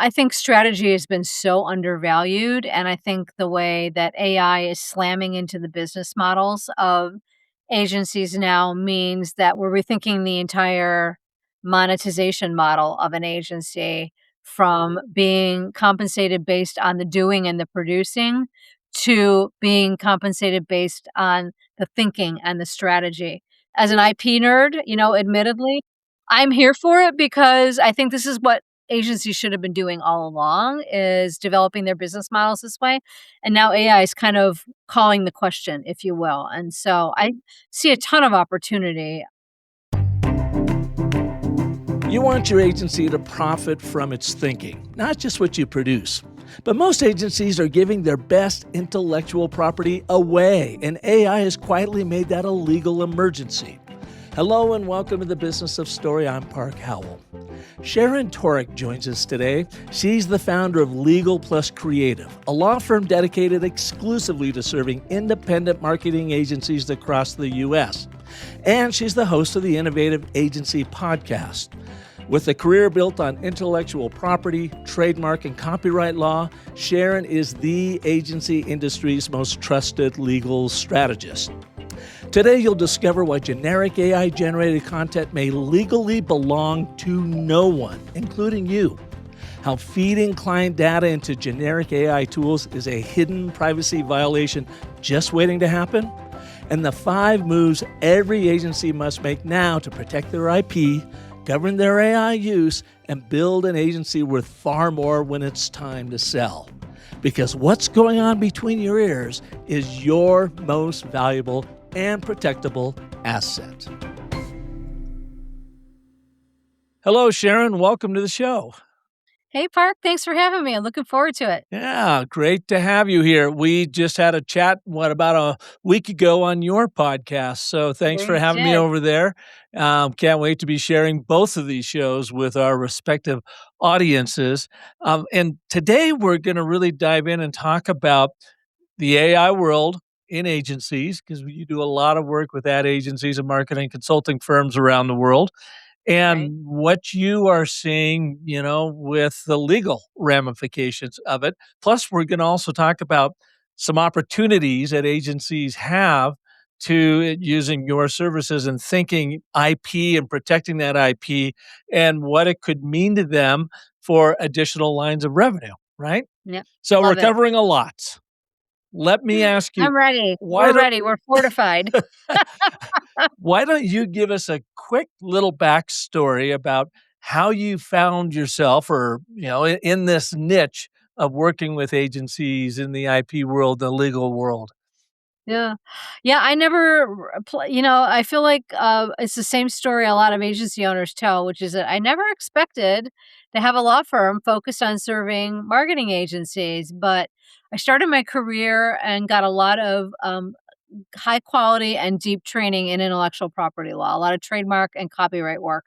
I think strategy has been so undervalued, and I think the way that AI is slamming into the business models of agencies now means that we're rethinking the entire monetization model of an agency from being compensated based on the doing and the producing to being compensated based on the thinking and the strategy. As an IP nerd, admittedly, I'm here for it because I think this is what agencies should have been doing all along is developing their business models this way. And now AI is kind of calling the question, if you will. And so I see a ton of opportunity. You want your agency to profit from its thinking, not just what you produce. But most agencies are giving their best intellectual property away, and AI has quietly made that a legal emergency. Hello and welcome to the Business of Story. I'm Park Howell. Sharon Toerek joins us today. She's the founder of Legal+Creative, a law firm dedicated exclusively to serving independent marketing agencies across the U.S. And she's the host of the Innovative Agency podcast. With a career built on intellectual property, trademark, and copyright law, Sharon is the agency industry's most trusted legal strategist. Today, you'll discover why generic AI-generated content may legally belong to no one, including you. How feeding client data into generic AI tools is a hidden privacy violation just waiting to happen. And the 5 moves every agency must make now to protect their IP, govern their AI use, and build an agency worth far more when it's time to sell. Because what's going on between your ears is your most valuable and protectable asset. Hello, Sharon. Welcome to the show. Hey, Park, thanks for having me. I'm looking forward to it. Yeah, great to have you here. We just had a chat, about a week ago on your podcast. So thanks for having me over there. Can't wait to be sharing both of these shows with our respective audiences. And today we're going to really dive in and talk about the AI world in agencies, because you do a lot of work with ad agencies and marketing consulting firms around the world. And what you are seeing, with the legal ramifications of it. Plus, we're going to also talk about some opportunities that agencies have to using your services and thinking IP and protecting that IP and what it could mean to them for additional lines of revenue, right? Yeah. So we're covering a lot. Let me ask you. I'm ready. We're ready. We're fortified. Why don't you give us a quick little backstory about how you found yourself or, in this niche of working with agencies in the IP world, the legal world? Yeah. Yeah, I never I feel like, it's the same story a lot of agency owners tell, which is that I never expected to have a law firm focused on serving marketing agencies, but I started my career and got a lot of, high quality and deep training in intellectual property law, a lot of trademark and copyright work.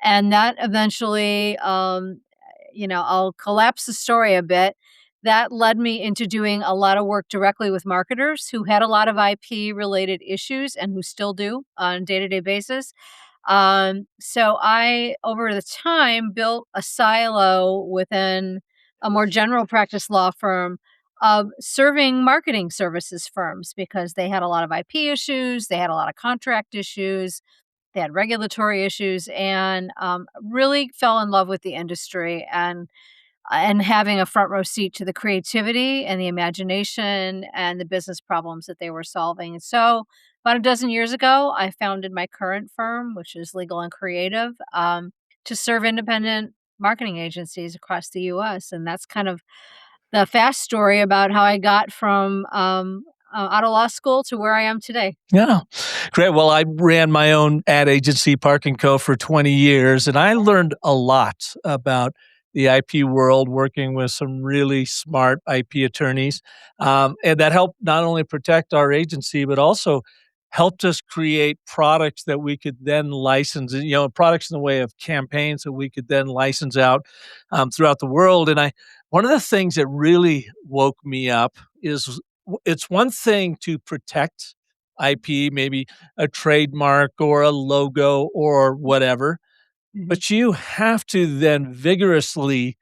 And that eventually, I'll collapse the story a bit. That led me into doing a lot of work directly with marketers who had a lot of IP related issues and who still do on a day to day basis. So I, over the time, built a silo within a more general practice law firm of serving marketing services firms because they had a lot of IP issues, they had a lot of contract issues, they had regulatory issues, and really fell in love with the industry and having a front row seat to the creativity and the imagination and the business problems that they were solving. And so about a dozen years ago, I founded my current firm, which is Legal+Creative, to serve independent marketing agencies across the U.S. And that's kind of the fast story about how I got from out of law school to where I am today. Yeah, great. Well, I ran my own ad agency, Park & Co., for 20 years, and I learned a lot about the IP world working with some really smart IP attorneys. And that helped not only protect our agency, but also helped us create products that we could then license, products in the way of campaigns that we could then license out throughout the world. And one of the things that really woke me up is it's one thing to protect IP, maybe a trademark or a logo or whatever, but you have to then vigorously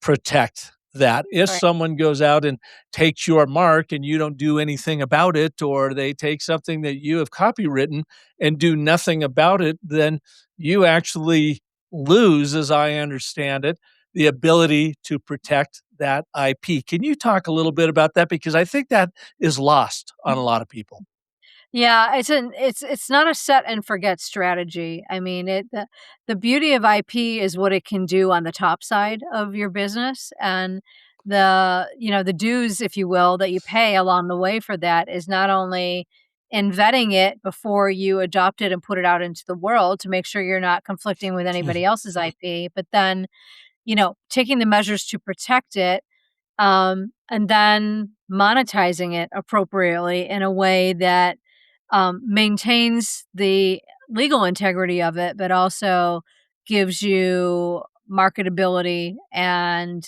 protect that. If Right. someone goes out and takes your mark and you don't do anything about it, or they take something that you have copywritten and do nothing about it, then you actually lose, as I understand it, the ability to protect that IP. Can you talk a little bit about that? Because I think that is lost on a lot of people. Yeah, it's not a set and forget strategy. I mean, the beauty of IP is what it can do on the top side of your business, and the dues, if you will, that you pay along the way for that is not only in vetting it before you adopt it and put it out into the world to make sure you're not conflicting with anybody else's IP, but then, taking the measures to protect it, and then monetizing it appropriately in a way that maintains the legal integrity of it, but also gives you marketability and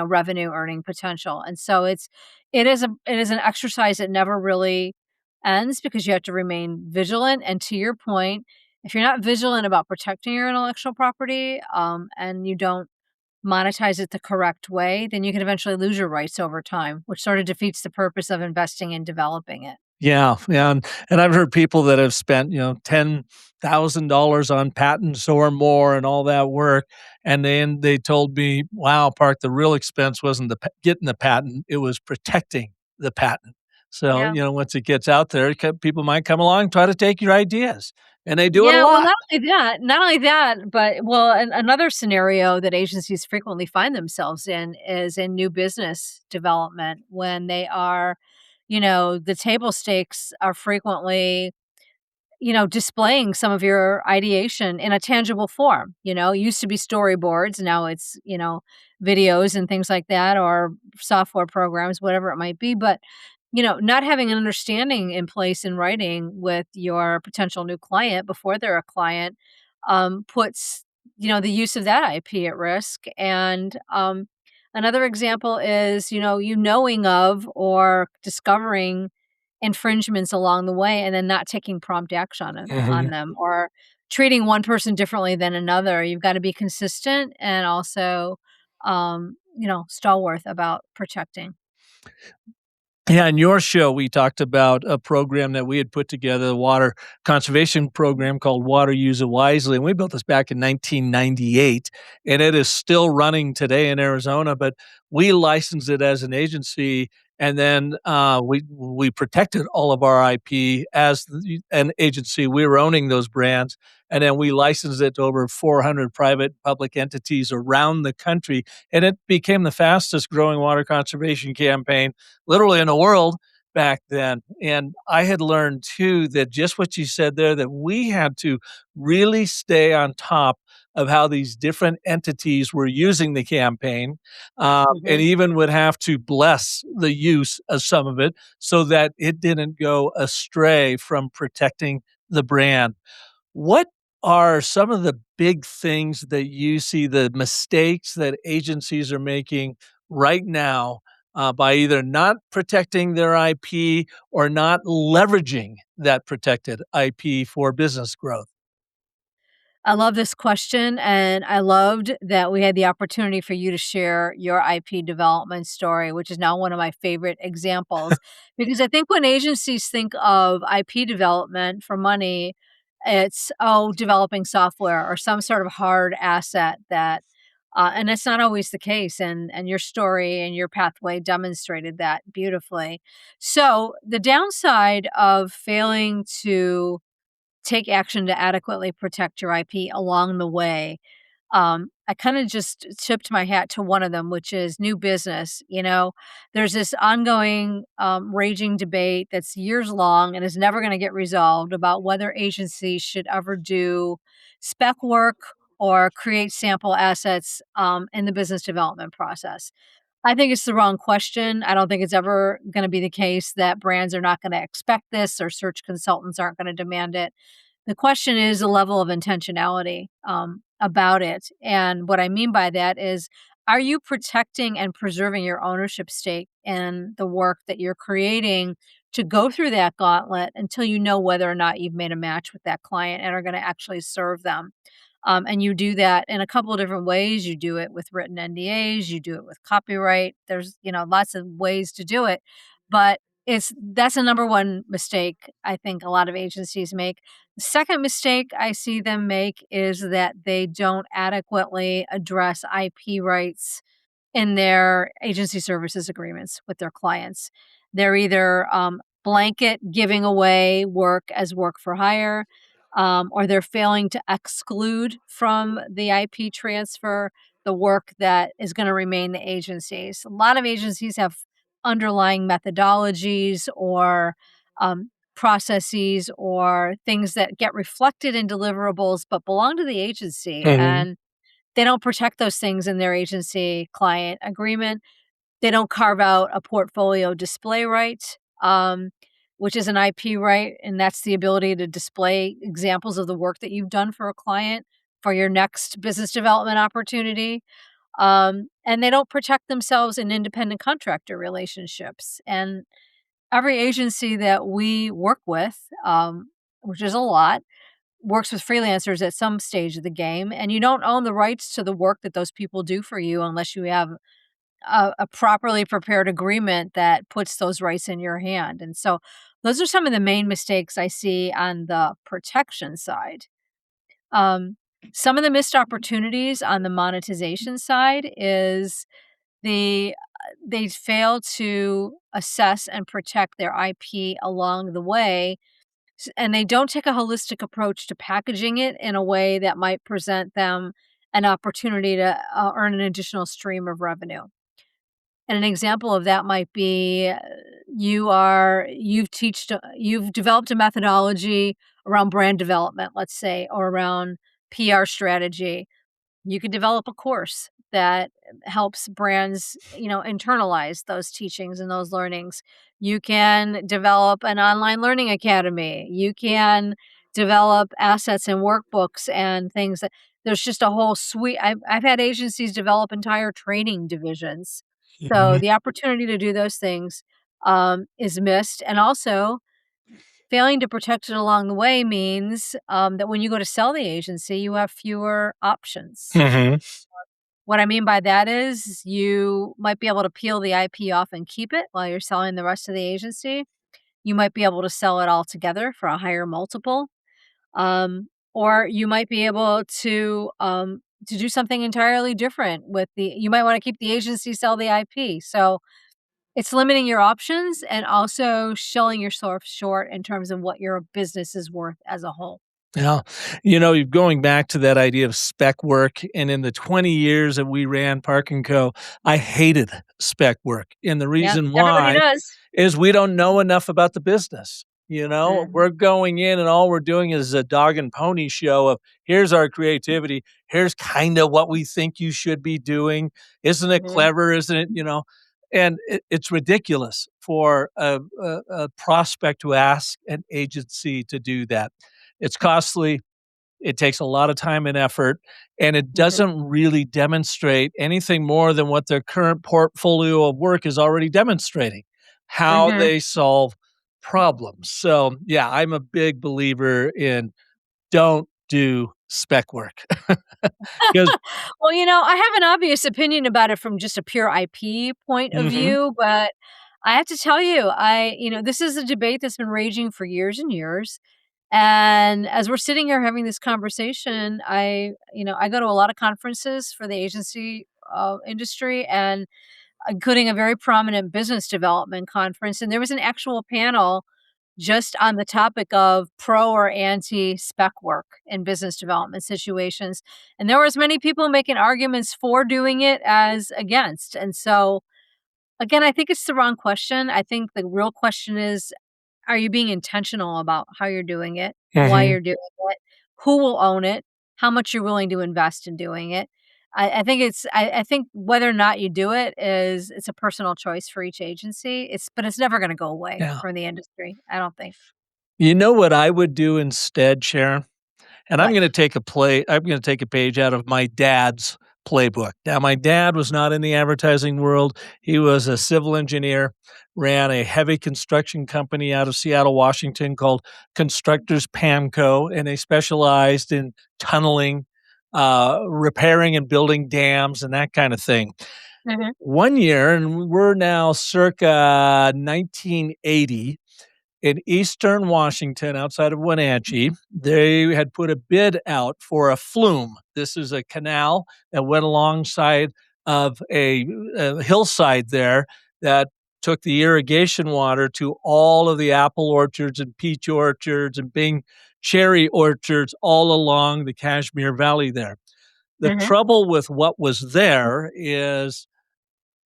revenue earning potential. And so it is an exercise that never really ends because you have to remain vigilant. And to your point, if you're not vigilant about protecting your intellectual property, and you don't monetize it the correct way, then you can eventually lose your rights over time, which sort of defeats the purpose of investing in developing it. Yeah, yeah, and I've heard people that have spent, $10,000 on patents or more and all that work, and then they told me, "Wow, Park, the real expense wasn't getting the patent, it was protecting the patent." So, Yeah. once it gets out there, people might come along, try to take your ideas, and they do it a Yeah, well, lot. not only that, but well, another scenario that agencies frequently find themselves in is in new business development when they are, the table stakes are frequently displaying some of your ideation in a tangible form. It used to be storyboards, now it's, videos and things like that, or software programs, whatever it might be. But, not having an understanding in place in writing with your potential new client before they're a client puts, the use of that IP at risk. And another example is, you knowing of or discovering infringements along the way and then not taking prompt action on Mhm. them or treating one person differently than another. You've got to be consistent and also, stalwart about protecting. Yeah, in your show, we talked about a program that we had put together, a water conservation program called Water Use It Wisely, and we built this back in 1998, and it is still running today in Arizona, but we licensed it as an agency, and then, we protected all of our IP as an agency. We were owning those brands, and then we licensed it to over 400 private public entities around the country, and it became the fastest growing water conservation campaign literally in the world back then. And I had learned too that just what you said there, that we had to really stay on top of how these different entities were using the campaign, and Mhm. even would have to bless the use of some of it so that it didn't go astray from protecting the brand. What are some of the big things that you see, the mistakes that agencies are making right now, by either not protecting their IP or not leveraging that protected IP for business growth? I love this question, and I loved that we had the opportunity for you to share your IP development story, which is now one of my favorite examples. Because I think when agencies think of IP development for money, it's, oh, developing software or some sort of hard asset and that's not always the case. And your story and your pathway demonstrated that beautifully. So the downside of failing to take action to adequately protect your IP along the way. I kind of just tipped my hat to one of them, which is new business. There's this ongoing, raging debate that's years long and is never going to get resolved about whether agencies should ever do spec work or create sample assets in the business development process. I think it's the wrong question. I don't think it's ever going to be the case that brands are not going to expect this or search consultants aren't going to demand it. The question is the level of intentionality about it. And what I mean by that is, are you protecting and preserving your ownership stake in the work that you're creating to go through that gauntlet until you know whether or not you've made a match with that client and are going to actually serve them? And you do that in a couple of different ways. You do it with written NDAs, you do it with copyright. There's, lots of ways to do it. But that's the number one mistake I think a lot of agencies make. The second mistake I see them make is that they don't adequately address IP rights in their agency services agreements with their clients. They're either blanket giving away work as work for hire, or they're failing to exclude from the IP transfer the work that is going to remain the agency's. A lot of agencies have underlying methodologies or processes or things that get reflected in deliverables but belong to the agency. Hmm. And they don't protect those things in their agency client agreement. They don't carve out a portfolio display right, which is an IP right, and that's the ability to display examples of the work that you've done for a client for your next business development opportunity. And they don't protect themselves in independent contractor relationships. And every agency that we work with, which is a lot, works with freelancers at some stage of the game, and you don't own the rights to the work that those people do for you unless you have a properly prepared agreement that puts those rights in your hand. And so those are some of the main mistakes I see on the protection side. Um, some of the missed opportunities on the monetization side is they fail to assess and protect their IP along the way, and they don't take a holistic approach to packaging it in a way that might present them an opportunity to earn an additional stream of revenue. And an example of that might be you've developed a methodology around brand development, let's say, or around PR strategy. You could develop a course that helps brands, internalize those teachings and those learnings. You can develop an online learning academy. You can develop assets and workbooks and things that there's just a whole suite. I've had agencies develop entire training divisions. So Hmm. the opportunity to do those things is missed. And also, failing to protect it along the way means that when you go to sell the agency, you have fewer options. Hmm. What I mean by that is you might be able to peel the IP off and keep it while you're selling the rest of the agency. You might be able to sell it all together for a higher multiple. Or you might be able to do something entirely different with you might want to keep the agency, sell the IP. So it's limiting your options and also showing yourself short in terms of what your business is worth as a whole. Yeah. You're going back to that idea of spec work. And in the 20 years that we ran Park and Co., I hated spec work. And the Yeah, reason everybody why does. is we don't know enough about the business. Mhm, We're going in and all we're doing is a dog and pony show of here's our creativity. Here's kind of what we think you should be doing. Isn't it mhm, clever? Isn't it? And it's ridiculous for a prospect to ask an agency to do that. It's costly. It takes a lot of time and effort, and it mhm, doesn't really demonstrate anything more than what their current portfolio of work is already demonstrating, how mhm. they solve problems. So, yeah, I'm a big believer in don't do spec work. 'Cause Well, I have an obvious opinion about it from just a pure IP point of Mhm. view, but I have to tell you, this is a debate that's been raging for years and years. And as we're sitting here having this conversation, I go to a lot of conferences for the agency industry, and including a very prominent business development conference. And there was an actual panel just on the topic of pro or anti spec work in business development situations. And there were as many people making arguments for doing it as against. And so, again, I think it's the wrong question. I think the real question is, are you being intentional about how you're doing it, why Mhm. you're doing it, who will own it, how much you're willing to invest in doing it? I think whether or not you do it's a personal choice for each agency. But it's never gonna go away Yeah. from the industry, I don't think. You know what I would do instead, Sharon? And What? I'm gonna take a page out of my dad's playbook. Now, my dad was not in the advertising world. He was a civil engineer, ran a heavy construction company out of Seattle, Washington called Constructors Pamco, and they specialized in tunneling, repairing and building dams and that kind of thing. Mhm. One year, and we're now circa 1980, in eastern Washington, outside of Wenatchee, they had put a bid out for a flume. This is a canal that went alongside of a hillside there that took the irrigation water to all of the apple orchards and peach orchards and Bing cherry orchards all along the Kashmir Valley there. The Mhm. trouble with what was there is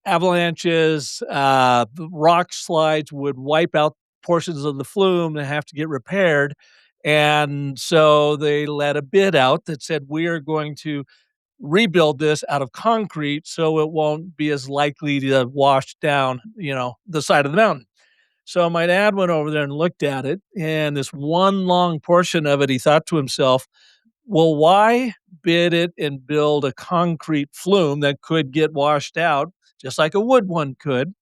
avalanches, rock slides would wipe out portions of the flume that have to get repaired. And so they let a bid out that said, we are going to rebuild this out of concrete so it won't be as likely to wash down, the side of the mountain. So my dad went over there and looked at it, and this one long portion of it, he thought to himself, well, why bid it and build a concrete flume that could get washed out just like a wood one could?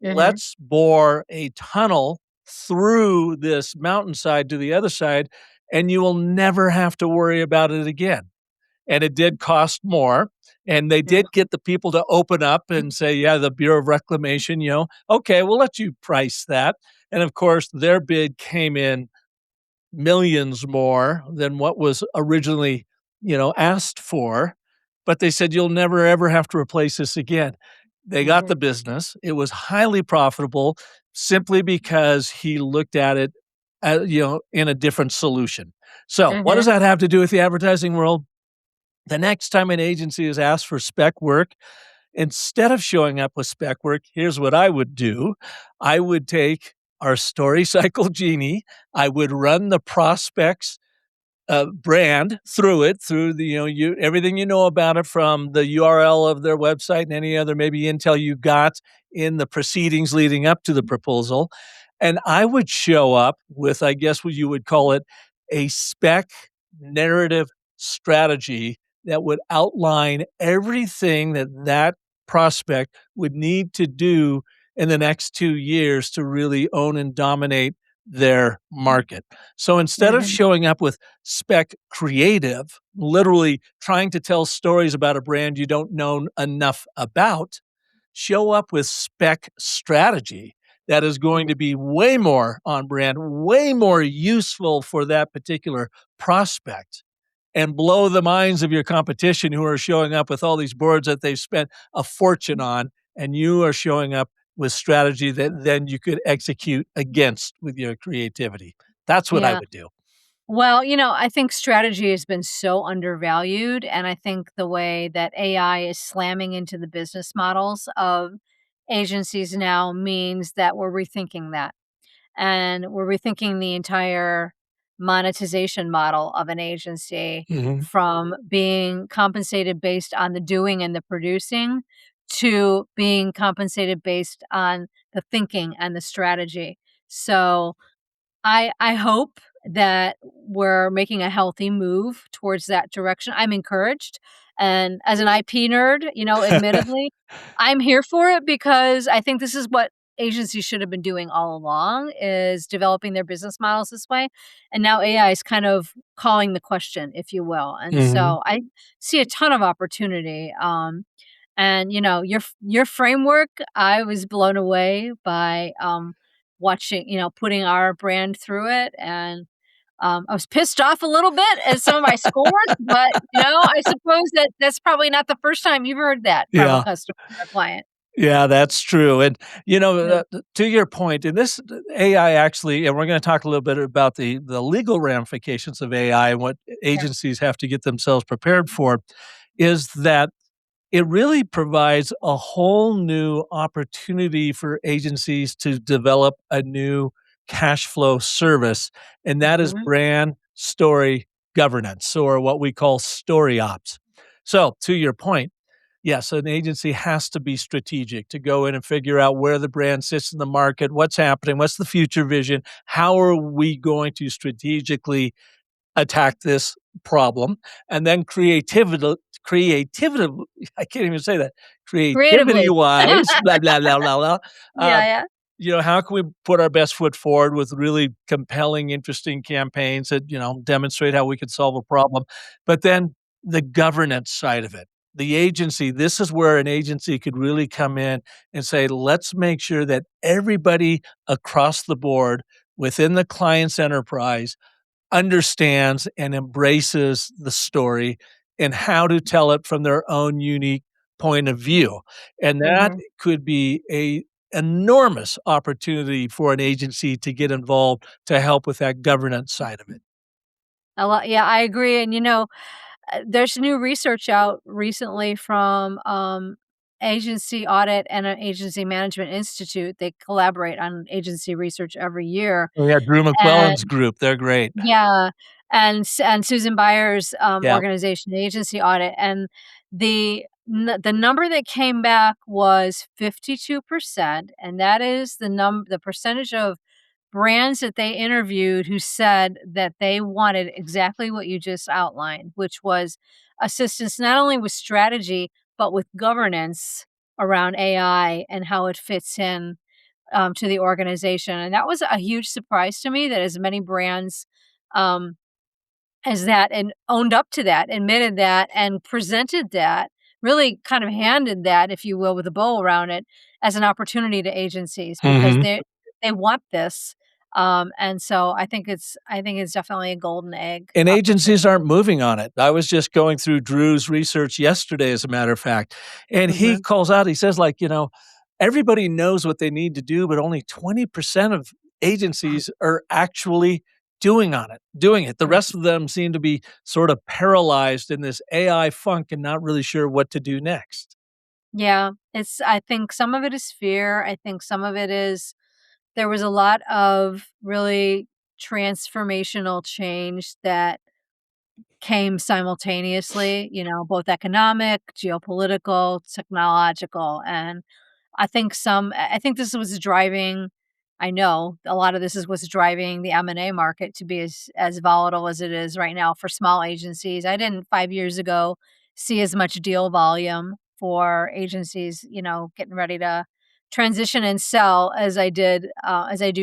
Mhm. Let's bore a tunnel through this mountainside to the other side, and you will never have to worry about it again. And it did cost more. And they Mhm. did get the people to open up and say, yeah, the Bureau of Reclamation, okay, we'll let you price that. And of course, their bid came in millions more than what was originally, asked for. But they said, you'll never ever have to replace this again. They got the Mhm. business. It was highly profitable simply because he looked at it, in a different solution. So, what does Mhm. that have to do with the advertising world? The next time an agency is asked for spec work, instead of showing up with spec work, here's what I would do. I would take our story cycle genie. I would run the prospects brand through it, through the everything about it, from the URL of their website and any other maybe intel you got in the proceedings leading up to the proposal. And I would show up with, I guess what you would call it, a spec narrative strategy that would outline everything that prospect would need to do in the next 2 years to really own and dominate their market. So instead of Mhm. showing up with spec creative, literally trying to tell stories about a brand you don't know enough about, show up with spec strategy that is going to be way more on brand, way more useful for that particular prospect, and blow the minds of your competition who are showing up with all these boards that they've spent a fortune on, and you are showing up with strategy that then you could execute against with your creativity. That's what I Yeah. would do. Well, I think strategy has been so undervalued, and I think the way that AI is slamming into the business models of agencies now means that we're rethinking that. And we're rethinking the entire monetization model of an agency Mhm. from being compensated based on the doing and the producing to being compensated based on the thinking and the strategy. So I hope that we're making a healthy move towards that direction. I'm encouraged, and as an IP nerd, admittedly, I'm here for it because I think this is what agencies should have been doing all along, is developing their business models this way, and now AI is kind of calling the question, if you will, and Mhm. so I see a ton of opportunity, and, your framework, I was blown away by, watching putting our brand through it, and, I was pissed off a little bit at some of my scores, but, I suppose that that's probably not the first time you've heard that from a Yeah. customer or client. Yeah, that's true. And, Yeah, to your point, and this AI actually, and we're going to talk a little bit about the legal ramifications of AI and what yeah. agencies have to get themselves prepared for, is that it really provides a whole new opportunity for agencies to develop a new cash flow service, and that is Mhm. brand story governance, or what we call story ops. So, to your point, yes, an agency has to be strategic to go in and figure out where the brand sits in the market, what's happening, what's the future vision, how are we going to strategically attack this problem, and then creativity I can't even say that, creativity Creatively. wise, blah, blah, blah, blah, blah, Yeah, uh, yeah. how can we put our best foot forward with really compelling, interesting campaigns that, demonstrate how we could solve a problem, but then the governance side of it. The agency, this is where an agency could really come in and say, let's make sure that everybody across the board within the client's enterprise understands and embraces the story and how to tell it from their own unique point of view. And that Mhm. could be a enormous opportunity for an agency to get involved to help with that governance side of it. A lot, yeah, I agree, and, there's new research out recently from, Agency Audit and an Agency Management Institute. They collaborate on agency research every year, Oh, yeah, Drew and McClellan's group, they're great. yeah, and Susan Byer's, Yeah. organization, the Agency Audit, and the number that came back was 52%, and that is the percentage of brands that they interviewed who said that they wanted exactly what you just outlined, which was assistance not only with strategy, but with governance around AI and how it fits in to the organization. And that was a huge surprise to me that as many brands um, as that and owned up to that, admitted that, and presented that, really kind of handed that, if you will, with a bow around it, as an opportunity to agencies because Mhm. they want this. And so I think it's definitely a golden egg And agencies aren't opportunity. moving on it. I was just going through Drew's research yesterday, as a matter of fact, and he Mhm. calls out, he says, like, everybody knows what they need to do, but only 20% of agencies are actually doing it. The rest of them seem to be sort of paralyzed in this AI funk and not really sure what to do next. Yeah, I think some of it is fear. I think some of it is there was a lot of really transformational change that came simultaneously, both economic, geopolitical, technological, and I think this was driving I know a lot of this is what's driving the M&A market to be as volatile as it is right now for small agencies. I didn't 5 years ago see as much deal volume for agencies, getting ready to transition and sell as I do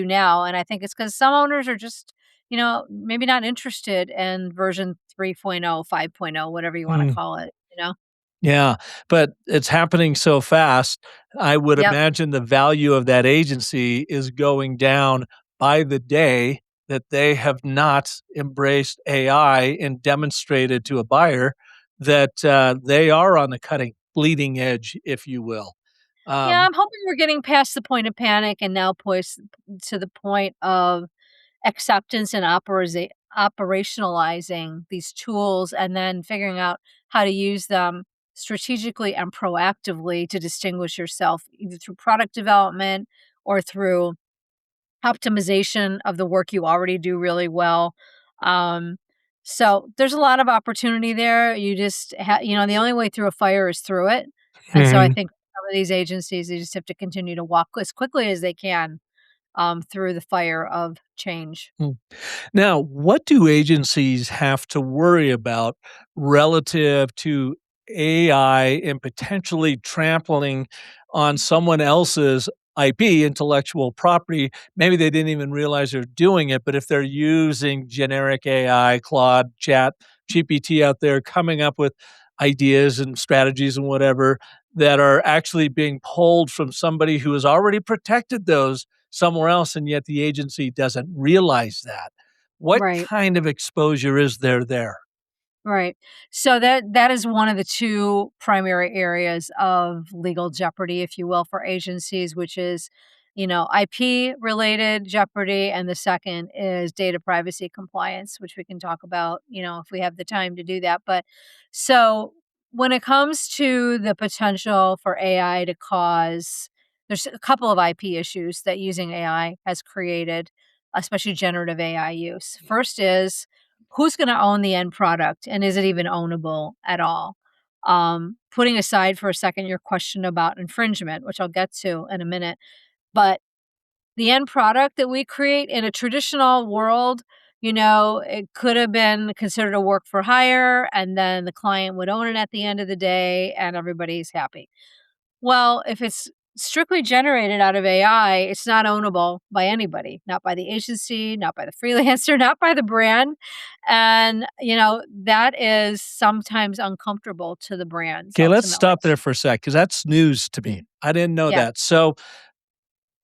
now, and I think it's because some owners are just, maybe not interested in version 3.0, 5.0, whatever you wanna Mm. call it. Yeah, but it's happening so fast. I would Yep. imagine the value of that agency is going down by the day that they have not embraced AI and demonstrated to a buyer that they are on the cutting bleeding edge, if you will. Yeah, Um, I'm hoping we're getting past the point of panic and now poised to the point of acceptance and operationalizing these tools and then figuring out how to use them strategically and proactively to distinguish yourself either through product development or through optimization of the work you already do really well. Um, so there's a lot of opportunity there. The only way through a fire is through it. And so I Mhm. think some of these agencies, they just have to continue to walk as quickly as they can through the fire of change. Now, what do agencies have to worry about relative to AI and potentially trampling on someone else's IP, intellectual property? Maybe they didn't even realize they're doing it, but if they're using generic AI, Claude, Chat, GPT out there coming up with ideas and strategies and whatever that are actually being pulled from somebody who has already protected those somewhere else, and yet the agency doesn't realize that. What Right. kind of exposure is there there? Right. So that is one of the 2 primary areas of legal jeopardy, if you will, for agencies, which is, IP related jeopardy, and the second is data privacy compliance, which we can talk about, if we have the time to do that. But so when it comes to the potential for AI to cause there's a couple of IP issues that using AI has created, especially generative AI use. First is who's gonna own the end product, and is it even ownable at all? Putting aside for a second your question about infringement, which I'll get to in a minute, but the end product that we create in a traditional world, it could have been considered a work for hire, and then the client would own it at the end of the day, and everybody's happy. Well, if it's strictly generated out of AI, it's not ownable by anybody, not by the agency, not by the freelancer, not by the brand. And, that is sometimes uncomfortable to the brands Okay, let's ultimately. stop there for a sec because that's news to me. I didn't know Yeah. that. So,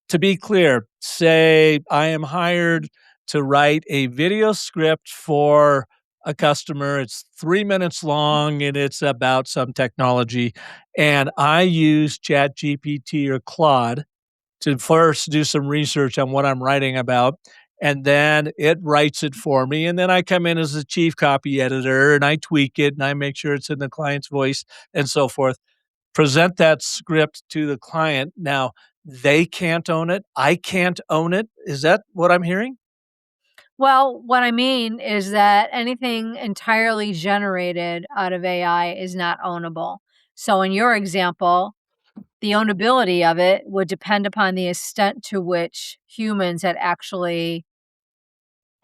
to be clear, say I am hired to write a video script for a customer. It's 3 minutes long and it's about some technology. And I use ChatGPT or Claude to first do some research on what I'm writing about. And then it writes it for me. And then I come in as the chief copy editor and I tweak it and I make sure it's in the client's voice and so forth. Present that script to the client. Now, they can't own it. I can't own it. Is that what I'm hearing? Well, what I mean is that anything entirely generated out of AI is not ownable. So in your example, the ownability of it would depend upon the extent to which humans had actually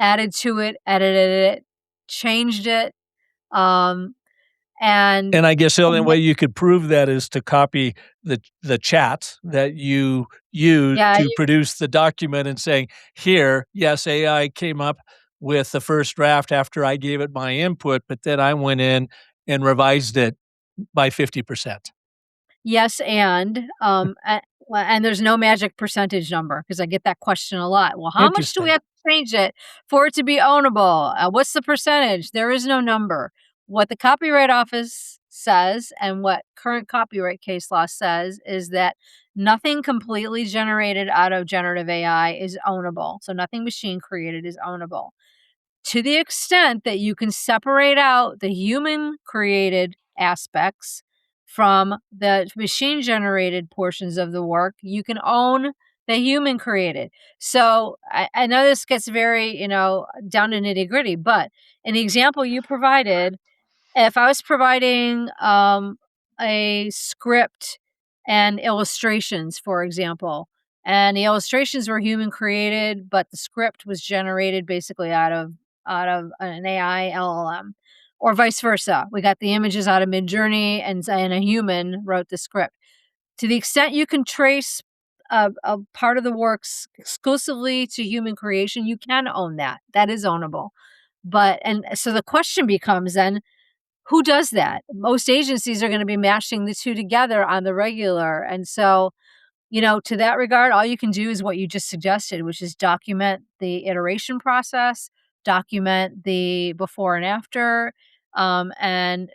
added to it, edited it, changed it, um, and And I guess the only and way th you could prove that is to copy the chat that you use yeah, to produce the document and saying, "Here, yes, AI came up with the first draft after I gave it my input, but then I went in and revised it by 50%." yes, and there's no magic percentage number because I get that question a lot. Well, how much do we Interesting. have to change it for it to be ownable? What's the percentage? There is no number. What the Copyright Office says and what current copyright case law says is that nothing completely generated out of generative AI is ownable. So nothing machine created is ownable. To the extent that you can separate out the human created aspects from the machine generated portions of the work, you can own the human created. So I know this gets very, down to nitty gritty, but in the example you provided, if I was providing, a script and illustrations, for example, and the illustrations were human created, but the script was generated basically out of an AI LLM, or vice versa. We got the images out of Midjourney, and a human wrote the script. To the extent you can trace a part of the works exclusively to human creation, you can own that. That is ownable. But and so the question becomes then, who does that? Most agencies are gonna be mashing the 2 together on the regular, and so, to that regard, all you can do is what you just suggested, which is document the iteration process, document the before and after, and,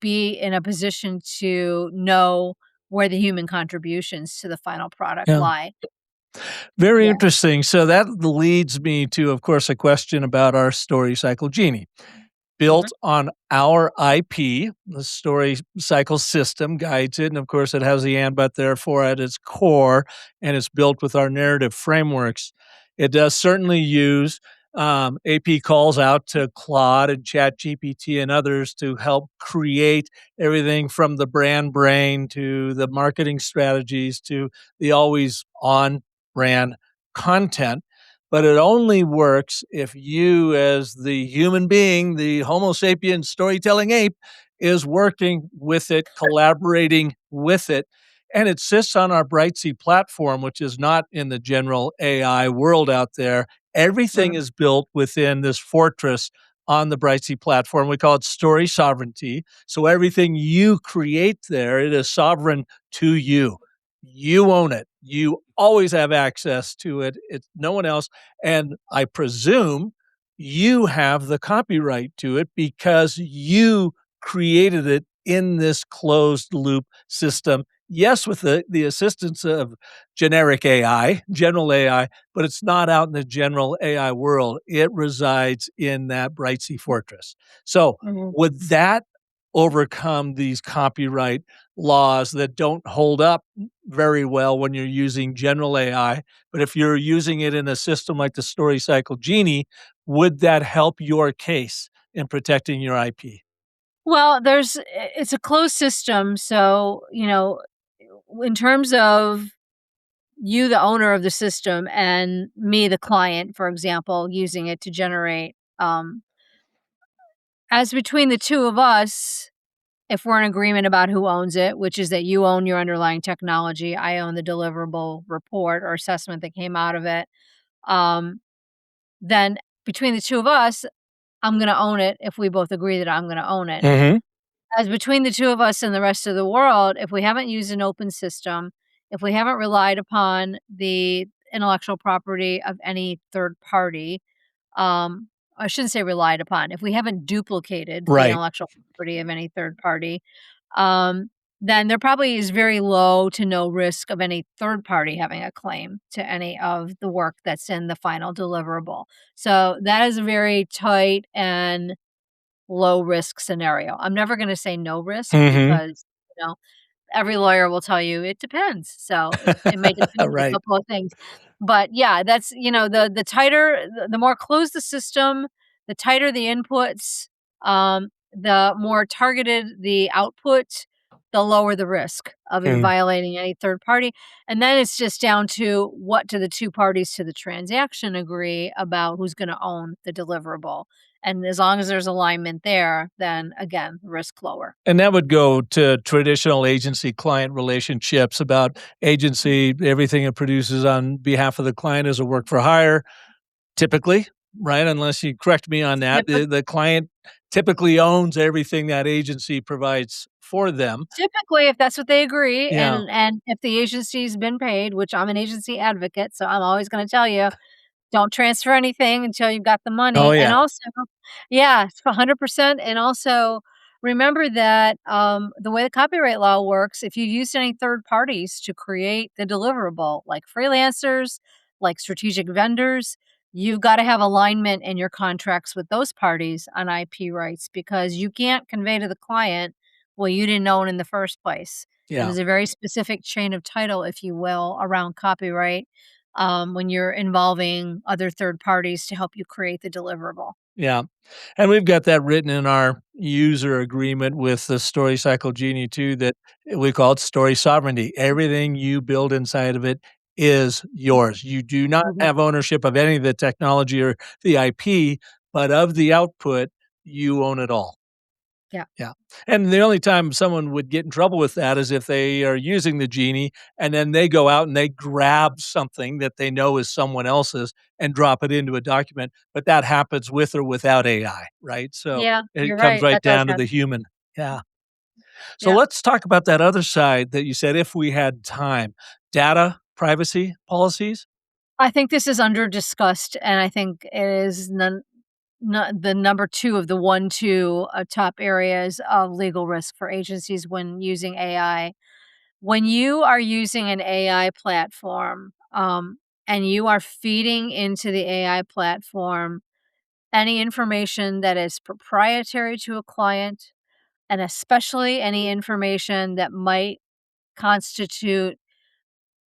be in a position to know where the human contributions to the final product Yeah. lie. Very Yeah. interesting. So that leads me to, of course, a question about our story cycle genie. Mhm. Built on our IP. The story cycle system guides it. And of course, it has the and but therefore at its core, and it's built with our narrative frameworks. It does certainly use AP calls out to Claude and ChatGPT and others to help create everything from the brand brain to the marketing strategies to the always on brand content, but it only works if you, as the human being, the Homo sapien storytelling ape, is working with it, collaborating with it. And it sits on our Brightsea platform, which is not in the general AI world out there. Everything Mhm. is built within this fortress on the Brightsea platform. We call it story sovereignty. So everything you create there, it is sovereign to you. You own it. You always have access to it. It's no one else. And I presume you have the copyright to it because you created it in this closed loop system. Yes, with the assistance of generic AI, general AI, but it's not out in the general AI world. It resides in that Brightsea fortress. So, Mhm. would that overcome these copyright laws that don't hold up very well when you're using general AI? But if you're using it in a system like the Story Cycle Genie, would that help your case in protecting your IP? Well, it's a closed system, so, in terms of you, the owner of the system, and me, the client, for example, using it to generate, as between the 2 of us, if we're in agreement about who owns it, which is that you own your underlying technology, I own the deliverable report or assessment that came out of it, um, then between the 2 of us, I'm gonna own it if we both agree that I'm gonna own it. Hmm. As between the 2 of us and the rest of the world, if we haven't used an open system, if we haven't relied upon the intellectual property of any third party, um, I shouldn't say relied upon, if we haven't duplicated the Right. intellectual property of any third party, um, then there probably is very low to no risk of any third party having a claim to any of the work that's in the final deliverable. So that is a very tight and low risk scenario. I'm never gonna say no risk Hmm. because, you know, every lawyer will tell you it depends. So it may depend on a Right. couple of things. But yeah, that's, the tighter the more closed the system, the tighter the inputs, the more targeted the output, the lower the risk of it Mm. violating any third party. And then it's just down to what do the two parties to the transaction agree about who's going to own the deliverable. And as long as there's alignment there, then again, risk lower. And that would go to traditional agency client relationships about agency, everything it produces on behalf of the client is a work for hire, typically, right? Unless you correct me on that. The client typically owns everything that agency provides for them. Typically, if that's what they agree Yeah. and if the agency's been paid, which I'm an agency advocate, so I'm always gonna tell you, don't transfer anything until you've got the Oh, money, and yeah. also yeah, it's 100%, and also remember that, the way the copyright law works, if you used any third parties to create the deliverable, like freelancers, like strategic vendors, you've gotta have alignment in your contracts with those parties on IP rights because you can't convey to the client, "Well, you didn't own in the first place." And Yeah. there's a very specific chain of title, if you will, around copyright when you're involving other third parties to help you create the deliverable. Yeah. And we've got that written in our user agreement with the Story Cycle Genie too, that we call it story sovereignty. Everything you build inside of it is yours. You do not Mhm. have ownership of any of the technology or the IP, but of the output, you own it all. Yeah. Yeah. And the only time someone would get in trouble with that is if they are using the genie and then they go out and they grab something that they know is someone else's and drop it into a document, but that happens with or without AI, right? So Yeah, it you're comes right. right That does down to the happen. human. Yeah. So Yeah. let's talk about that other side that you said if we had time. Data privacy policies? I think this is under discussed, and I think it is the number two of the 1, 2 top areas of legal risk for agencies when using AI. When you are using an AI platform and you are feeding into the AI platform any information that is proprietary to a client, and especially any information that might constitute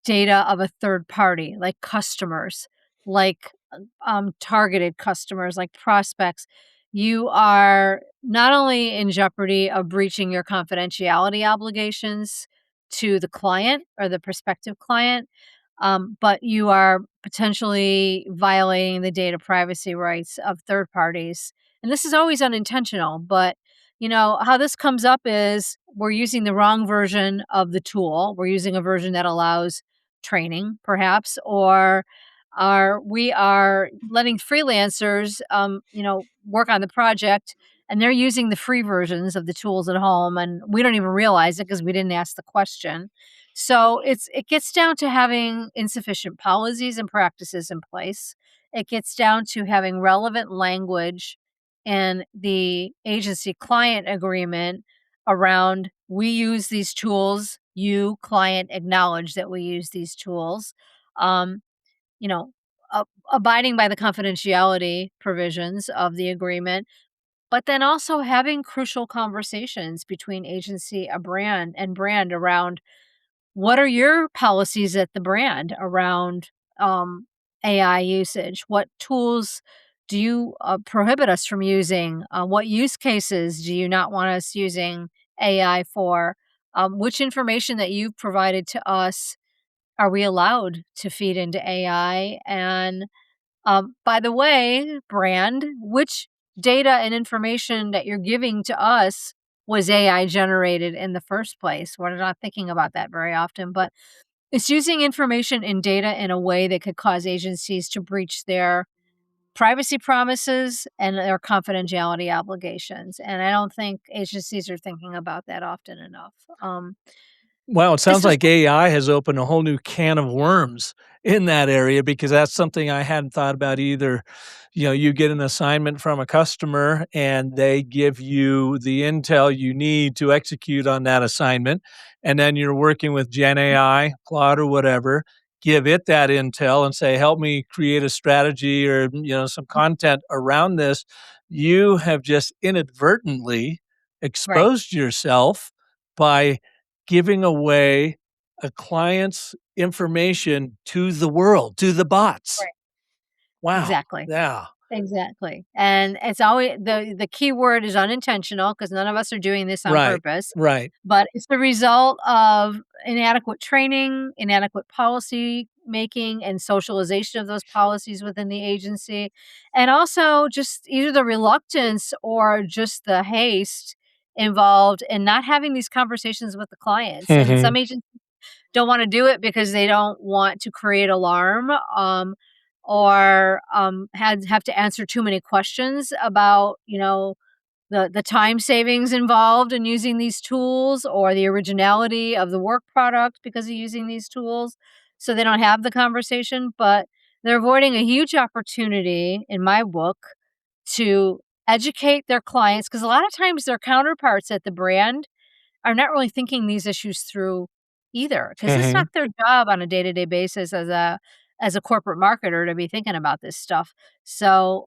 data of a third party, like customers, like targeted customers, like prospects, you are not only in jeopardy of breaching your confidentiality obligations to the client or the prospective client, but you are potentially violating the data privacy rights of third parties. And this is always unintentional, but how this comes up is we're using the wrong version of the tool. We're using a version that allows training, perhaps, or we are letting freelancers, work on the project, and they're using the free versions of the tools at home, and we don't even realize it because we didn't ask the question. So it gets down to having insufficient policies and practices in place. It gets down to having relevant language in the agency client agreement around we use these tools, you client acknowledge that we use these tools. Um, you know, abiding by the confidentiality provisions of the agreement, but then also having crucial conversations between agency a brand and brand around what are your policies at the brand around, AI usage? What tools do you, prohibit us from using? What use cases do you not want us using AI for? Which information that you've provided to us are we allowed to feed into AI? And, by the way, brand, which data and information that you're giving to us was AI generated in the first place. We're not thinking about that very often, but it's using information and data in a way that could cause agencies to breach their privacy promises and their confidentiality obligations. And I don't think agencies are thinking about that often enough. Wow, it This sounds was like AI has opened a whole new can of worms in that area because that's something I hadn't thought about either. You get an assignment from a customer and they give you the intel you need to execute on that assignment. And then you're working with Gen AI, Claude, or whatever, give it that intel and say, help me create a strategy or, some content around this. You have just inadvertently right, exposed yourself by giving away a client's information to the world, to the bots. right, Wow. exactly. Yeah. Exactly, and it's always the key word is unintentional because none of us are doing this on Right. purpose, Right. but it's the result of inadequate training, inadequate policy making, and socialization of those policies within the agency, and also just either the reluctance or just the haste involved in not having these conversations with the clients, and Mhm. some agents don't wanna do it because they don't want to create alarm, or, had have to answer too many questions about, the time savings involved in using these tools or the originality of the work product because of using these tools, so they don't have the conversation, but they're avoiding a huge opportunity, in my book, to educate their clients because a lot of times their counterparts at the brand are not really thinking these issues through either, because it's not Mhm. their job on a day-to-day basis as a corporate marketer to be thinking about this stuff. So,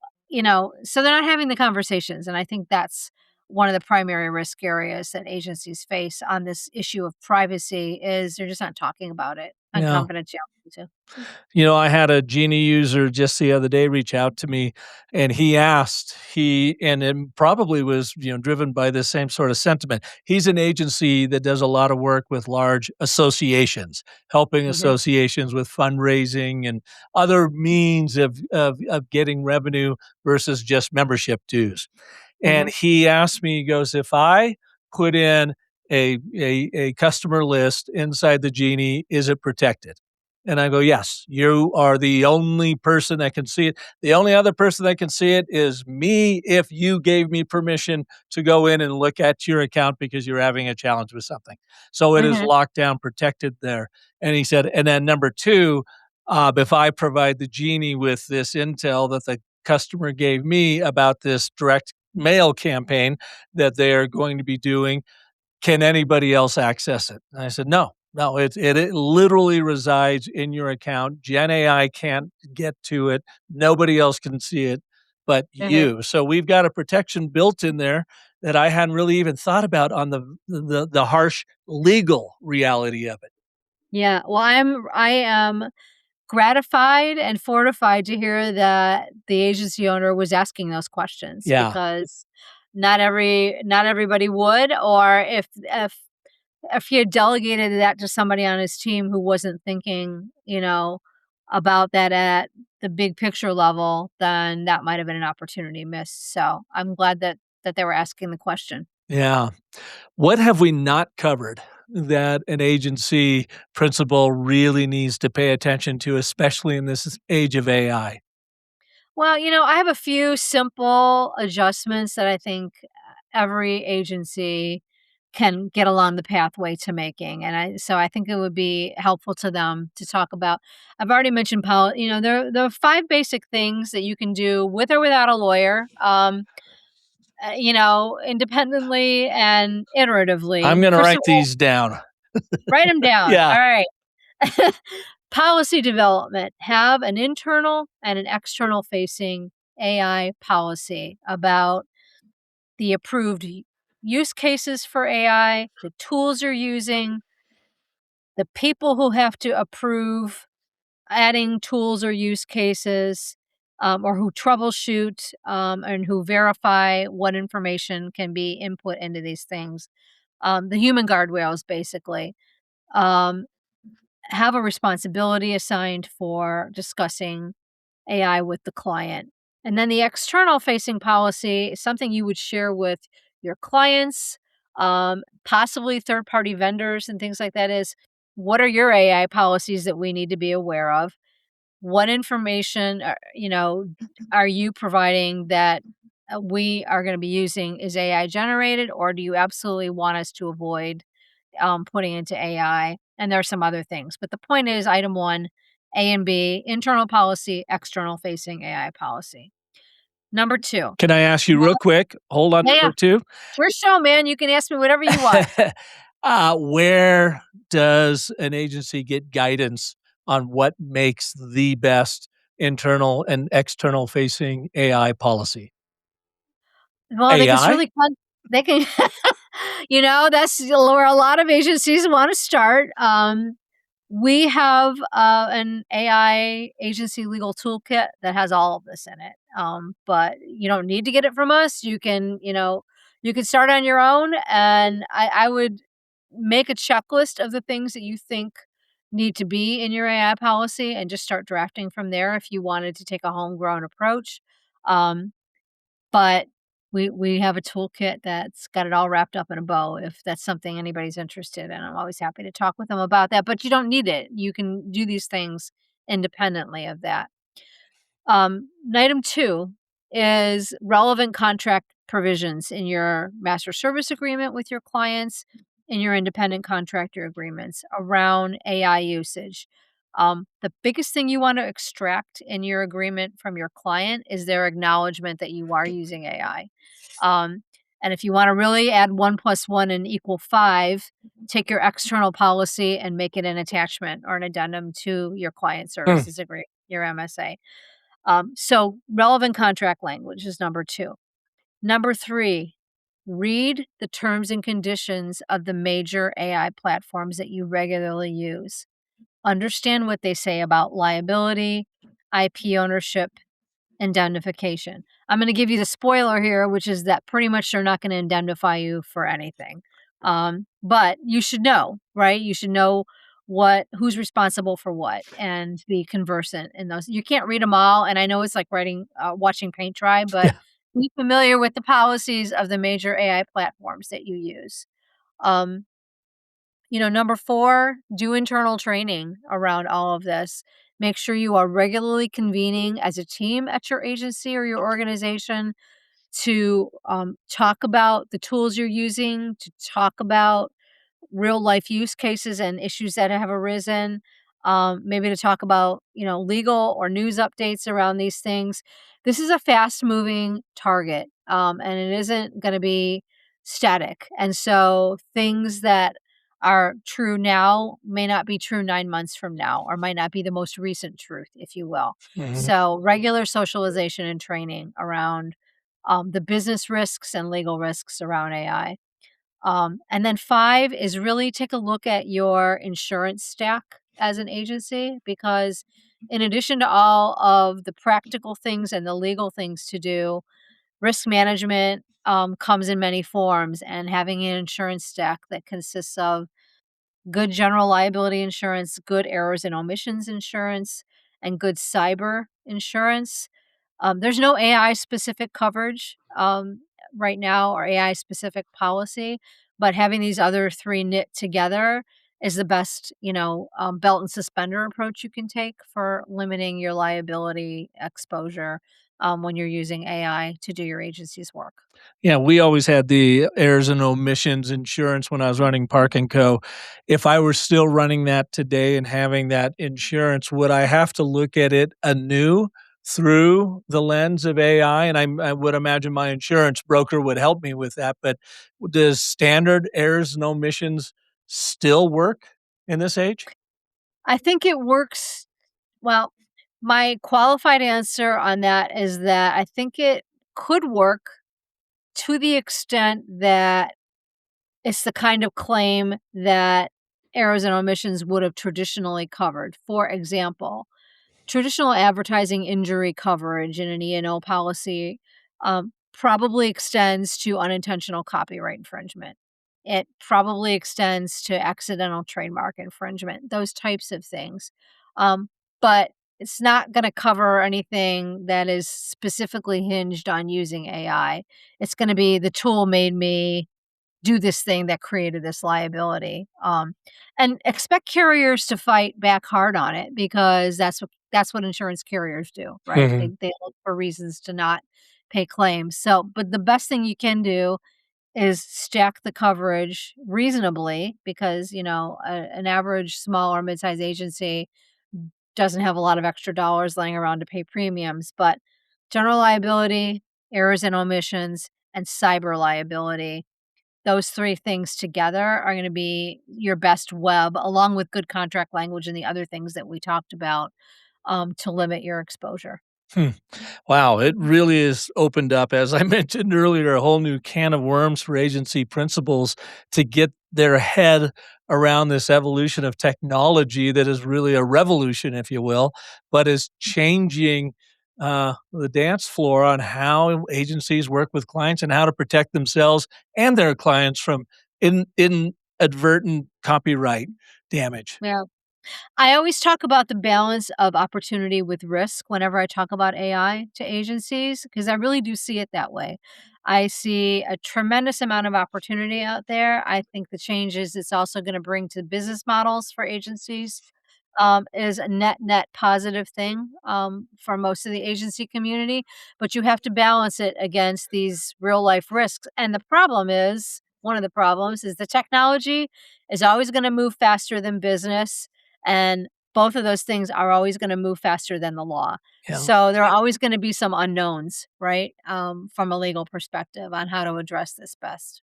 so they're not having the conversations, and I think that's one of the primary risk areas that agencies face on this issue of privacy is they're just not talking about it and Yeah. confidentiality too. I had a Genie user just the other day reach out to me and and it probably was, driven by the same sort of sentiment. He's an agency that does a lot of work with large associations, helping Mhm, associations with fundraising and other means of getting revenue versus just membership dues. And mhm, he asked me, he goes, if I put in a customer list inside the Genie, is it protected? And I go, yes, you are the only person that can see it. The only other person that can see it is me if you gave me permission to go in and look at your account because you're having a challenge with something. So it is mhm, locked down, protected there. And he said, and then number two, if I provide the Genie with this intel that the customer gave me about this direct mail campaign that they are going to be doing, can anybody else access it? And I said, no, no, it literally resides in your account. Gen AI can't get to it. Nobody else can see it but mhm. you. So we've got a protection built in there that I hadn't really even thought about on the harsh legal reality of it. Yeah, well, I am gratified and fortified to hear that the agency owner was asking those questions Yeah. because not everybody would, or if he had delegated that to somebody on his team who wasn't thinking, about that at the big picture level, then that might have been an opportunity missed. So I'm glad that they were asking the question. Yeah. What have we not covered that an agency principal really needs to pay attention to, especially in this age of AI? Well, I have a few simple adjustments that I think every agency can get along the pathway to making, and I think it would be helpful to them to talk about. I've already mentioned there are 5 basic things that you can do with or without a lawyer, independently and I'm iteratively. gonna First of write all, these down. write them down. Yeah. All right. Policy development. Have an internal and an external facing AI policy about the approved use cases for AI, the tools you're using, the people who have to approve adding tools or use cases, or who troubleshoot, and who verify what information can be input into these things. The human guardrails, basically. Um, have a responsibility assigned for discussing AI with the client. And then the external facing policy is something you would share with your clients, possibly third-party vendors and things like that is, what are your AI policies that we need to be aware of? What information, are you providing that we are going to be using is AI generated, or do you absolutely want us to avoid putting into AI? And there are some other things, but the point is, item one, A and B, internal policy, external facing AI policy. Number two, Can I ask you well, real quick? Hold on to yeah, yeah, number two. it's your show, man. You can ask me whatever you want. Where does an agency get guidance on what makes the best internal and external facing AI policy? Well, they can AI? certainly they can that's where a lot of agencies wanna start. We have, an AI agency legal toolkit that has all of this in it, but you don't need to get it from us. You can start on your own, and I would make a checklist of the things that you think need to be in your AI policy and just start drafting from there if you wanted to take a homegrown approach. Um but we have a toolkit that's got it all wrapped up in a bow if that's something anybody's interested in. I'm always happy to talk with them about that, but you don't need it. You can do these things independently of that. Item 2 is relevant contract provisions in your master service agreement with your clients, in your independent contractor agreements around AI usage. The biggest thing you want to extract in your agreement from your client is their acknowledgement that you are using AI. Um, and if you want to really add 1 + 1 and equal 5, take your external policy and make it an attachment or an addendum to your client Mm. services agreement, your MSA. So relevant contract language is number 2. Number 3, read the terms and conditions of the major AI platforms that you regularly use. Understand what they say about liability, IP ownership, indemnification. I'm gonna give you the spoiler here, which is that pretty much they're not gonna indemnify you for anything. But you should know, right? You should know who's responsible for what and be conversant in those. You can't read them all, and I know it's like watching paint dry, but be familiar with the policies of the major AI platforms that you use. Um, Number 4, do internal training around all of this. Make sure you are regularly convening as a team at your agency or your organization to talk about the tools you're using, to talk about real life use cases and issues that have arisen. Maybe to talk about, legal or news updates around these things. This is a fast moving target, and it isn't going to be static. And so things that are true now may not be true 9 months from now, or might not be the most recent truth, if you will. Mhm. So regular socialization and training around the business risks and legal risks around AI. And then 5 is really take a look at your insurance stack as an agency, because in addition to all of the practical things and the legal things to do, risk management comes in many forms, and having an insurance stack that consists of good general liability insurance, good errors and omissions insurance, and good cyber insurance. There's no AI specific coverage right now, or AI specific policy, but having these other three knit together is the best, belt and suspender approach you can take for limiting your liability exposure when you're using AI to do your agency's work. Yeah, we always had the errors and omissions insurance when I was running Park and Co. If I were still running that today and having that insurance, would I have to look at it anew through the lens of AI? And I would imagine my insurance broker would help me with that. But does standard errors and omissions still work in this age? I think it works. Well, my qualified answer on that is that I think it could work to the extent that it's the kind of claim that errors and omissions would have traditionally covered. For example, traditional advertising injury coverage in an E&O policy probably extends to unintentional copyright infringement. It probably extends to accidental trademark infringement, those types of things. But it's not going to cover anything that is specifically hinged on using AI. It's going to be the tool made me do this thing that created this liability. And expect carriers to fight back hard on it because that's what insurance carriers do, right? Mhm. They look for reasons to not pay claims. So, but the best thing you can do is stack the coverage reasonably because, an average small or mid-sized agency doesn't have a lot of extra dollars laying around to pay premiums, but general liability, errors and omissions, and cyber liability, those 3 things together are gonna be your best web, along with good contract language and the other things that we talked about, to limit your exposure. Hmm. Wow, it really is opened up, as I mentioned earlier, a whole new can of worms for agency principals to get their head around this evolution of technology that is really a revolution, if you will, but is changing the dance floor on how agencies work with clients and how to protect themselves and their clients from inadvertent copyright damage. Yeah. I always talk about the balance of opportunity with risk whenever I talk about AI to agencies because I really do see it that way. I see a tremendous amount of opportunity out there. I think the changes it's also going to bring to business models for agencies is a net positive thing for most of the agency community. But you have to balance it against these real life risks. And the problem is one of the problems is the technology is always going to move faster than business, and both of those things are always gonna move faster than the law. Yeah. So, there are always gonna be some unknowns, right, from a legal perspective on how to address this best.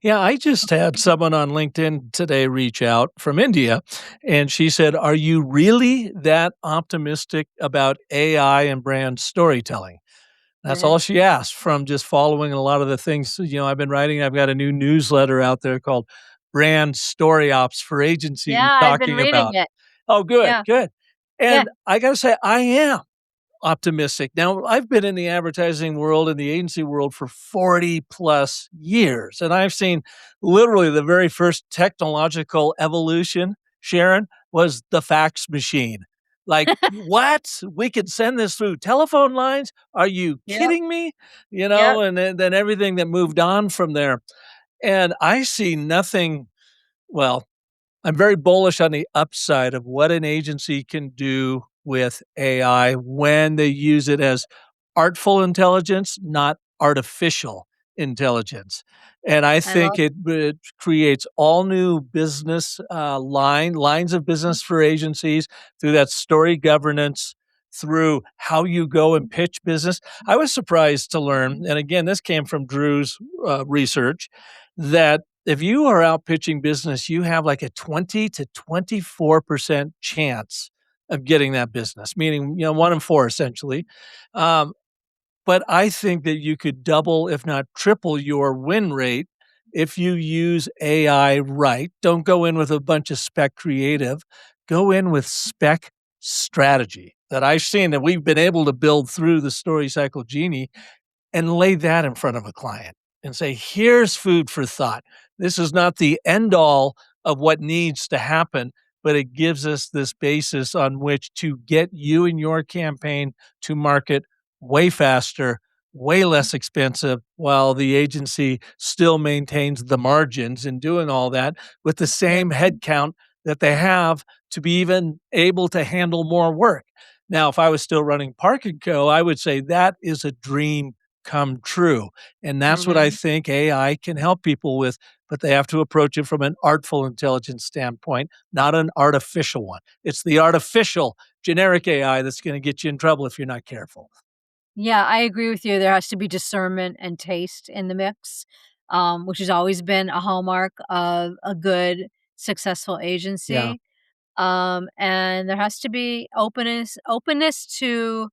Yeah, I just had someone on LinkedIn today reach out from India, and she said, "Are you really that optimistic about AI and brand storytelling?" That's all Mhm. she asked from just following a lot of the things, I've been writing. I've got a new newsletter out there called Brand Story Ops for Agencies Yeah, I've been talking reading about. it. Oh, good, Yeah, good. yeah, And I gotta say, I am optimistic. Now, I've been in the advertising world and the agency world for 40 plus years, and I've seen literally the very first technological evolution, Sharon, was the fax machine. Like, what? We could send this through telephone lines? Are you yep, kidding me? yep, And then everything that moved on from there. And I see nothing, well, I'm very bullish on the upside of what an agency can do with AI when they use it as artful intelligence, not artificial intelligence. And I I think love it creates all new business lines of business for agencies through that story governance, through how you go and pitch business. I was surprised to learn, and again, this came from Drew's research, that if you are out pitching business, you have like a 20 to 24% chance of getting that business, meaning, 1 in 4 essentially. Um, but I think that you could double, if not triple your win rate if you use AI right. Don't go in with a bunch of spec creative. Go in with spec strategy that I've seen that we've been able to build through the Story Cycle Genie and lay that in front of a client and say, here's food for thought. This is not the end all of what needs to happen, but it gives us this basis on which to get you and your campaign to market way faster, way less expensive, while the agency still maintains the margins in doing all that with the yep, same headcount that they have to be even able to handle more work. Now, if I was still running Park and Co., I would say that is a dream come true. And that's what I mhm. think AI can help people with, but they have to approach it from an artful intelligence standpoint, not an artificial one. It's the artificial generic AI that's going to get you in trouble if you're not careful. Yeah, I agree with you, there has to be discernment and taste in the mix, which has always been a hallmark of a good, successful Yeah. agency. And there has to be openness to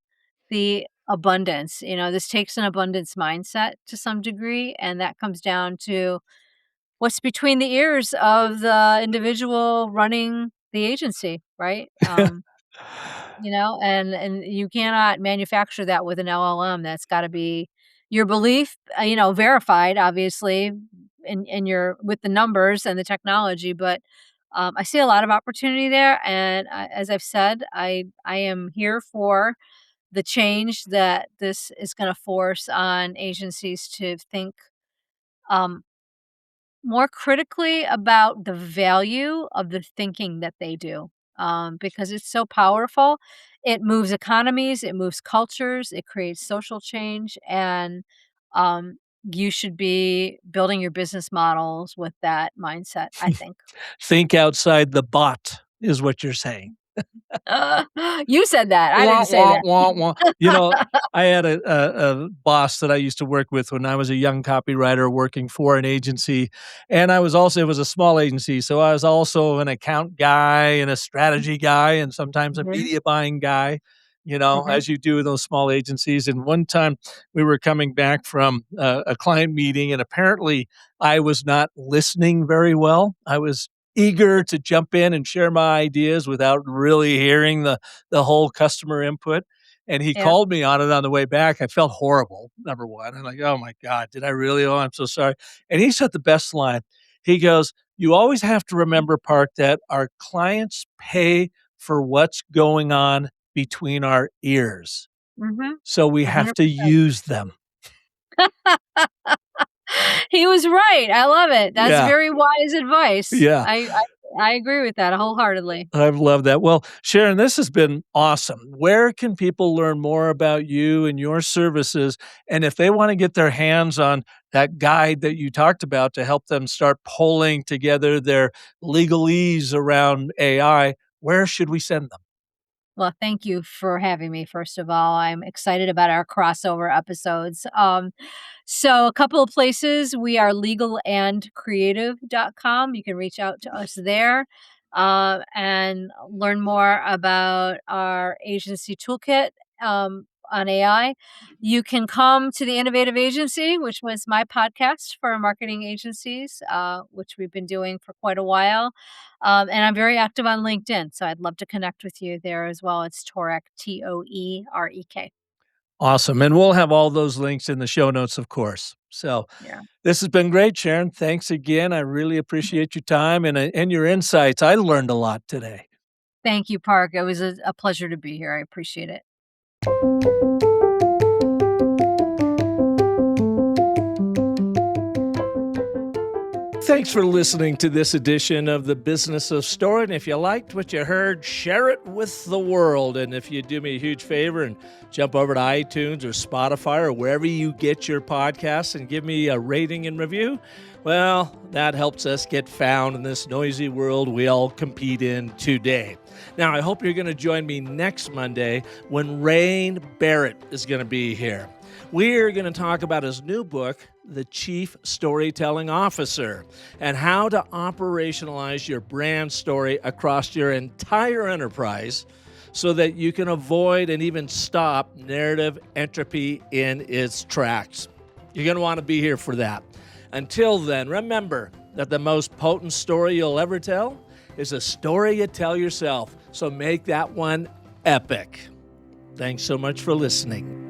the abundance. This takes an abundance mindset to some degree, and that comes down to what's between the ears of the individual running the agency, right? And you cannot manufacture that with an LLM. That's got to be your belief, verified, obviously, in your with the numbers and the technology. But I see a lot of opportunity there, and as I've said, I am here for the change that this is going to force on agencies to think. Um, more critically about the value of the thinking that they do, because it's so powerful. It moves economies, it moves cultures, it creates social change, and um, you should be building your business models with that mindset, I think. Think outside the bot is what you're saying. You said that. I Wah, didn't say wah, that. wah, wah. You know, I had a boss that I used to work with when I was a young copywriter working for an agency, and it was a small agency, so I was also an account guy and a strategy guy and sometimes a Mhm, media buying guy, you know, mhm. as you do in those small agencies. And one time we were coming back from a client meeting, and apparently I was not listening very well. I was eager to jump in and share my ideas without really hearing the whole customer input. And he Yeah. called me on it on the way back. I felt horrible, number one. I'm like, oh my God, did I really? Oh, I'm so sorry. And he said the best line. He goes, you always have to remember, Park, that our clients pay for what's going on between our ears. Mhm. So we have to 100%. use them. He was right. I love it. That's Yeah. very wise advice. Yeah. I agree with that wholeheartedly. I've loved that. Well, Sharon, this has been awesome. Where can people learn more about you and your services? And if they want to get their hands on that guide that you talked about to help them start pulling together their legalese around AI, where should we send them? Well, thank you for having me, first of all. I'm excited about our crossover episodes. So a couple of places, we are legalandcreative.com. You can reach out to us there and learn more about our agency toolkit on AI. You can come to the Innovative Agency, which was my podcast for marketing agencies, which we've been doing for quite a while. And I'm very active on LinkedIn, so I'd love to connect with you there as well. It's Torek, Toerek. Awesome. And we'll have all those links in the show notes, of course. So Yeah. this has been great, Sharon. Thanks again. I really appreciate your time and your insights. I learned a lot today. Thank you, Park. It was a pleasure to be here. I appreciate it. Thanks for listening to this edition of The Business of Storing. If you liked what you heard, share it with the world. And if you do me a huge favor and jump over to iTunes or Spotify or wherever you get your podcasts and give me a rating and review, well, that helps us get found in this noisy world we all compete in today. Now, I hope you're going to join me next Monday when Rain Barrett is going to be here. We're going to talk about his new book, The Chief Storytelling Officer, and how to operationalize your brand story across your entire enterprise so that you can avoid and even stop narrative entropy in its tracks. You're going to want to be here for that. Until then, remember that the most potent story you'll ever tell is a story you tell yourself. So make that one epic. Thanks so much for listening.